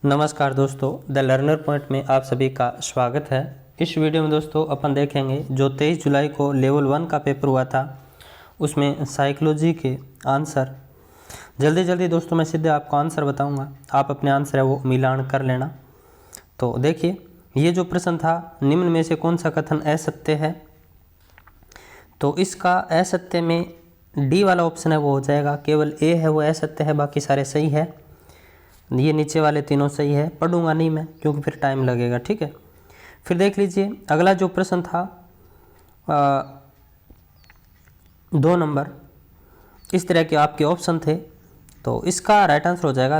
नमस्कार दोस्तों, the learner point में आप सभी का स्वागत है। इस वीडियो में दोस्तों अपन देखेंगे जो 23 जुलाई को लेवल 1 का पेपर हुआ था, उसमें साइकोलॉजी के आंसर। जल्दी दोस्तों मैं सीधे आपको आंसर बताऊंगा, आप अपने आंसर है वो मिलान कर लेना। तो देखिए, ये जो प्रश्न था, निम्न में से कौन सा कथन असत्य है? तो इसका असत्य में डी वाला ऑप्शन है वो हो जाएगा, केवल ए है वो असत्य है, बाकी सारे सही है। ये नीचे वाले तीनों सही है। पढ़ूंगा नहीं मैं क्योंकि फिर टाइम लगेगा, ठीक है। फिर देख लीजिए अगला जो प्रश्न था 2 नंबर, इस तरह के आपके ऑप्शन थे। तो इसका राइट आंसर हो जाएगा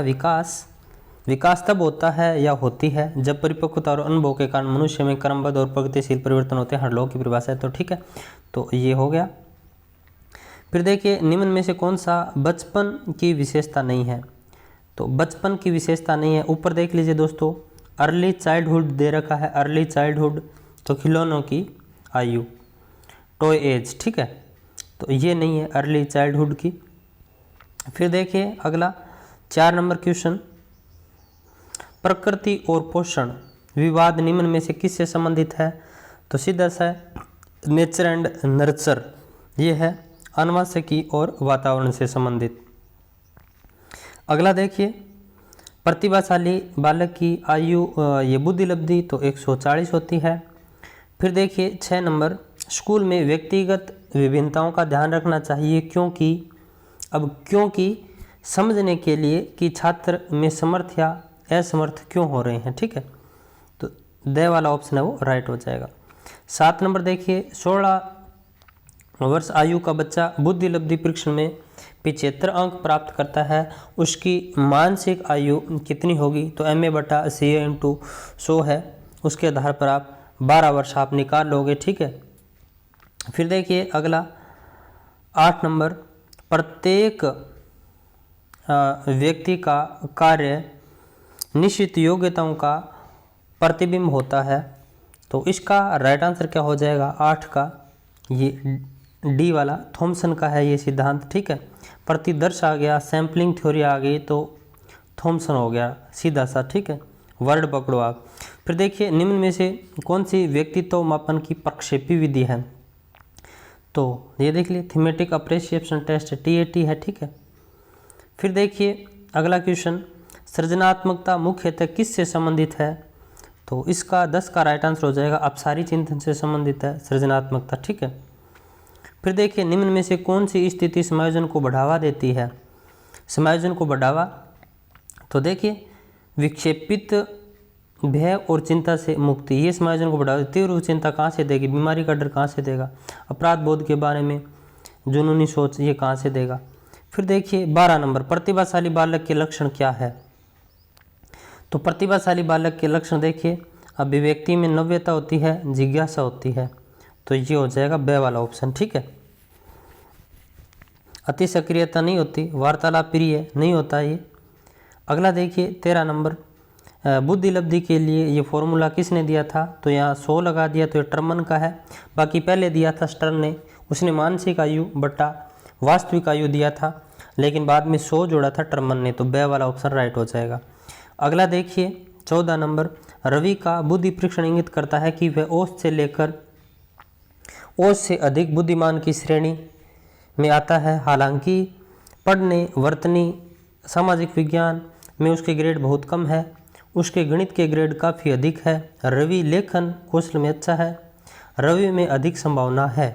विकास तब होता है या होती है जब परिपक्वता और अनुभव के कारण मनुष्य में क्रमबद्ध और प्रगतिशील परिवर्तन होते हैं। हर लोग की परिभाषा है, तो ठीक है, तो ये हो गया। फिर देखिए, निम्न में से कौन सा बचपन की विशेषता नहीं है? तो बचपन की विशेषता नहीं है। ऊपर देख लीजिए दोस्तों, अर्ली चाइल्डहुड दे रखा है। अर्ली चाइल्डहुड तो खिलौनों की आयु, टॉय एज, ठीक है, तो ये नहीं है अर्ली चाइल्डहुड की। फिर देखिए अगला 4 नंबर क्वेश्चन, प्रकृति और पोषण विवाद निम्न में से किससे संबंधित है? तो सीधा सा नेचर एंड नर्चर, ये है आनुवंशिकी और वातावरण से संबंधित। अगला देखिए, प्रतिभाशाली बालक की आयु ये बुद्धि लब्धि तो 140 होती है। फिर देखिए 6 नंबर, स्कूल में व्यक्तिगत विभिन्नताओं का ध्यान रखना चाहिए क्योंकि समझने के लिए कि छात्र में समर्थ या असमर्थ क्यों हो रहे हैं, ठीक है, तो दे वाला ऑप्शन है वो राइट हो जाएगा। 7 नंबर देखिए, 16 वर्ष आयु का बच्चा बुद्धि लब्धि परीक्षण में 75 अंक प्राप्त करता है, उसकी मानसिक आयु कितनी होगी? तो MA/CA/100 है, उसके आधार पर आप 12 वर्ष आप निकाल लोगे, ठीक है। फिर देखिए अगला 8 नंबर, प्रत्येक व्यक्ति का कार्य निश्चित योग्यताओं का प्रतिबिंब होता है। तो इसका राइट आंसर क्या हो जाएगा? 8 का, ये डी वाला थॉमसन का है ये सिद्धांत, ठीक है। प्रतिदर्श आ गया, सैम्पलिंग थ्योरी आ गई तो थॉमसन हो गया सीधा सा, ठीक है, वर्ड पकड़ो आप। फिर देखिए, निम्न में से कौन सी व्यक्तित्व मापन की प्रक्षेपी विधि है? तो ये देख लिए, थीमेटिक अप्रिसिएशन टेस्ट, TAT है, ठीक है। फिर देखिए अगला क्वेश्चन, सृजनात्मकता मुख्यतः किससे संबंधित है? तो इसका 10 का राइट आंसर हो जाएगा, अपसारी चिंतन से संबंधित है सृजनात्मकता, ठीक है। फिर देखिए, निम्न में से कौन सी स्थिति समायोजन को बढ़ावा देती है? समायोजन को बढ़ावा, तो देखिए विक्षेपित भय और चिंता से मुक्ति, ये समायोजन को बढ़ावा। तीव्र चिंता कहाँ से देगी? बीमारी का डर कहाँ से देगा? अपराध बोध के बारे में जुनूनी सोच, ये कहाँ से देगा? फिर देखिए 12 नंबर, प्रतिभाशाली बालक के लक्षण क्या है? तो प्रतिभाशाली बालक के लक्षण देखिए, अभिव्यक्ति में नव्यता होती है, जिज्ञासा होती है, तो ये हो जाएगा बे वाला ऑप्शन, ठीक है। अति सक्रियता नहीं होती, वार्तालाप प्रिय नहीं होता ये। अगला देखिए 13 नंबर, बुद्धि लब्धि के लिए ये फॉर्मूला किसने दिया था? तो यहाँ 100 लगा दिया, तो ये टर्मन का है। बाकी पहले दिया था स्टर्न ने, उसने मानसिक आयु बट्टा वास्तविक आयु दिया था, लेकिन बाद में 100 जोड़ा था टर्मन ने, तो बे वाला ऑप्शन राइट हो जाएगा। अगला देखिए 14 नंबर, रवि का बुद्धि परीक्षण इंगित करता है कि वह औसत से लेकर औसत से अधिक बुद्धिमान की श्रेणी में आता है, हालांकि पढ़ने, वर्तनी, सामाजिक विज्ञान में उसके ग्रेड बहुत कम है, उसके गणित के ग्रेड काफ़ी अधिक है। रवि लेखन कौशल में अच्छा है, रवि में अधिक संभावना है।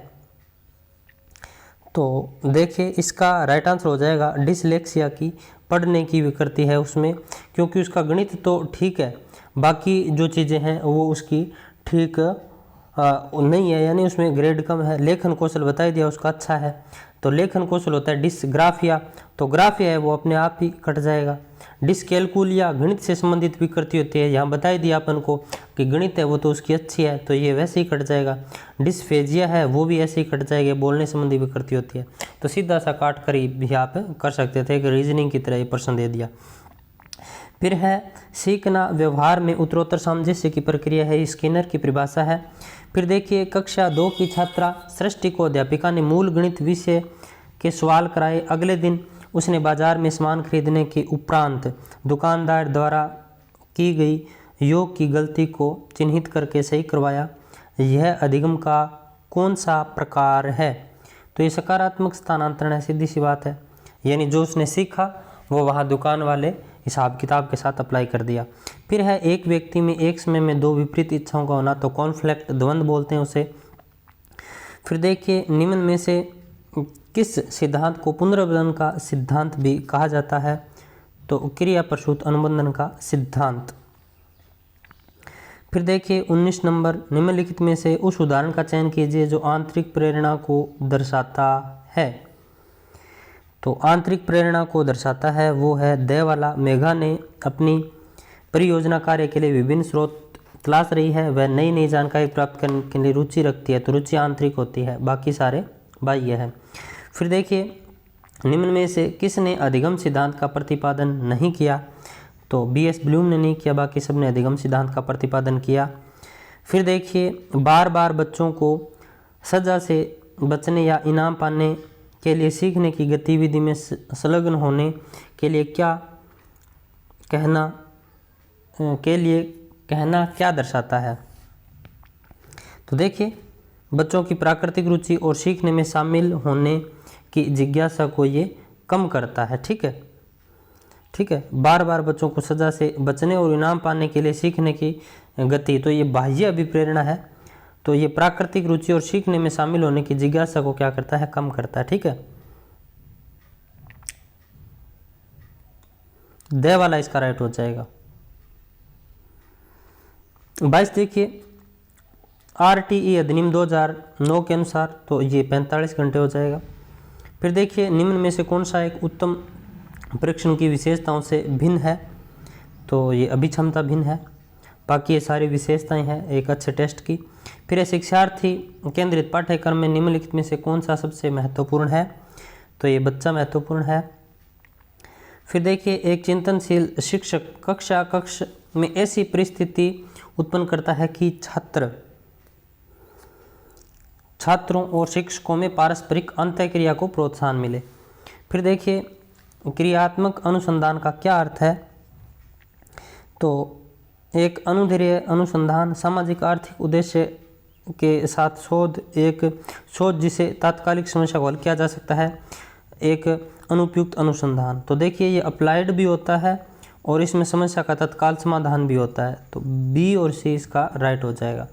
तो देखिए इसका राइट आंसर हो जाएगा डिसलेक्सिया की, पढ़ने की विकृति है उसमें, क्योंकि उसका गणित तो ठीक है, बाकी जो चीज़ें हैं वो उसकी ठीक नहीं है, यानी उसमें ग्रेड कम है। लेखन कौशल बता ही दिया उसका अच्छा है, तो लेखन कौशल होता है डिसग्राफिया, तो ग्राफिया है वो अपने आप ही कट जाएगा। डिसकैलकुलिया गणित से संबंधित विकृति होती है, यहाँ बता ही दिया अपन को कि गणित है वो तो उसकी अच्छी है, तो ये वैसे ही कट जाएगा। डिसफेजिया है वो भी ऐसे ही कट जाएगा, बोलने संबंधी विकृति होती है, तो सीधा सा काट कर ही भी आप कर सकते थे, एक रीजनिंग की तरह ये प्रश्न दे दिया। फिर है सीखना व्यवहार में उत्तरोत्तर सामंजस्य की प्रक्रिया है, स्किनर की परिभाषा है। फिर देखिए कक्षा 2 की छात्रा सृष्टि को अध्यापिका ने मूल गणित विषय के सवाल कराए। अगले दिन उसने बाजार में सामान खरीदने के उपरांत दुकानदार द्वारा की गई योग की गलती को चिन्हित करके सही करवाया। यह अधिगम का कौन सा प्रकार है? तो ये सकारात्मक स्थानांतरण है, सीधी सी बात है। यानी जो उसने सीखा वो वहाँ दुकान वाले हिसाब किताब के साथ अप्लाई कर दिया। फिर है एक व्यक्ति में एक समय में दो विपरीत इच्छाओं का होना, तो कॉन्फ्लिक्ट, द्वंद्व बोलते हैं उसे। फिर देखिए निम्न में से किस सिद्धांत को पुनर्बंधन का सिद्धांत भी कहा जाता है? तो क्रिया प्रसूत अनुबंधन का सिद्धांत। फिर देखिए 19 नंबर, निम्नलिखित में से उस उदाहरण का चयन कीजिए जो आंतरिक प्रेरणा को दर्शाता है। तो आंतरिक प्रेरणा को दर्शाता है वो है द वाला। मेघा ने अपनी परियोजना कार्य के लिए विभिन्न स्रोत तलाश रही है, वह नई नई जानकारी प्राप्त करने के लिए रुचि रखती है, तो रुचि आंतरिक होती है, बाकी सारे बाह्य है। फिर देखिए निम्न में से किसने अधिगम सिद्धांत का प्रतिपादन नहीं किया? तो B.S. ब्लूम ने नहीं किया, बाकी सब ने अधिगम सिद्धांत का प्रतिपादन किया। फिर देखिए बार बार बच्चों को सजा से बचने या इनाम पाने के लिए सीखने की गतिविधि में संलग्न होने के लिए कहना क्या दर्शाता है? तो देखिए बच्चों की प्राकृतिक रुचि और सीखने में शामिल होने की जिज्ञासा को ये कम करता है। ठीक है। बार बार बच्चों को सजा से बचने और इनाम पाने के लिए सीखने की गति, तो ये बाह्य अभिप्रेरणा है। तो ये प्राकृतिक रुचि और सीखने में शामिल होने की जिज्ञासा को क्या करता है? कम करता है। ठीक है, द वाला इसका राइट हो जाएगा। 22 देखिए RTE अधिनियम 2009 के अनुसार तो ये 45 घंटे हो जाएगा। फिर देखिए निम्न में से कौन सा एक उत्तम परीक्षण की विशेषताओं से भिन्न है? तो ये अभिक्षमता भिन्न है, बाकी ये सारी विशेषताएं हैं एक अच्छे टेस्ट की। फिर शिक्षार्थी केंद्रित पाठ्यक्रम में निम्नलिखित में से कौन सा सबसे महत्वपूर्ण है? तो ये बच्चा महत्वपूर्ण है। फिर देखिए एक चिंतनशील शिक्षक कक्ष में ऐसी परिस्थिति उत्पन्न करता है कि छात्रों और शिक्षकों में पारस्परिक अंतःक्रिया को प्रोत्साहन मिले। फिर देखिए क्रियात्मक अनुसंधान का क्या अर्थ है? तो एक अनुदैर्ध्य अनुसंधान सामाजिक आर्थिक उद्देश्य के साथ शोध जिसे तात्कालिक समस्या को हल किया जा सकता है, एक अनुपयुक्त अनुसंधान। तो देखिए ये अप्लाइड भी होता है और इसमें समस्या का तत्काल समाधान भी होता है, तो B और C इसका राइट हो जाएगा।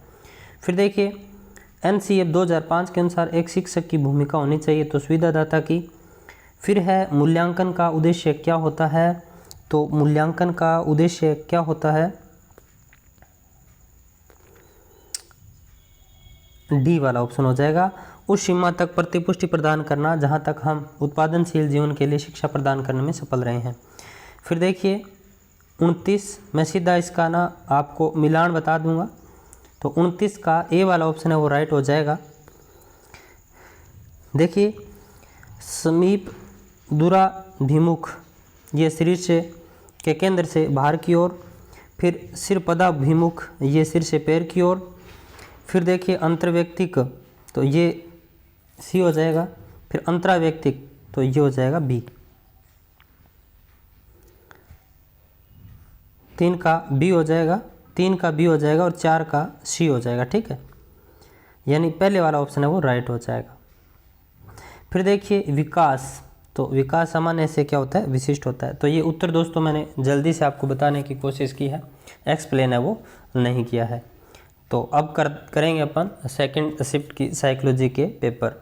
फिर देखिए NCF 2005 के अनुसार एक शिक्षक की भूमिका होनी चाहिए, तो सुविधादाता की। फिर है मूल्यांकन का उद्देश्य क्या होता है? तो मूल्यांकन का उद्देश्य क्या होता है? D वाला ऑप्शन हो जाएगा। उस सीमा तक प्रतिपुष्टि प्रदान करना जहां तक हम उत्पादनशील जीवन के लिए शिक्षा प्रदान करने में सफल रहे हैं। फिर देखिए 29, मैं सीधा इसका ना आपको मिलान बता दूंगा, तो 29 का A वाला ऑप्शन है वो राइट हो जाएगा। देखिए समीप दूराभिमुख, ये शरीर से के केंद्र से बाहर की ओर। फिर सिर पदाभिमुख, ये सिर से पैर की ओर। फिर देखिए अंतर्वैयक्तिक, तो ये C हो जाएगा। फिर अंतरावैयक्तिक, तो ये हो जाएगा B। 3 का B हो जाएगा, 3 का B हो जाएगा और 4 का C हो जाएगा। ठीक है, यानी पहले वाला ऑप्शन है वो राइट हो जाएगा। फिर देखिए विकास, तो विकास सामान्य से क्या होता है? विशिष्ट होता है। तो ये उत्तर दोस्तों मैंने जल्दी से आपको बताने की कोशिश की है, एक्सप्लेन है वो नहीं किया है। तो अब करेंगे अपन सेकंड शिफ्ट की साइकोलॉजी के पेपर।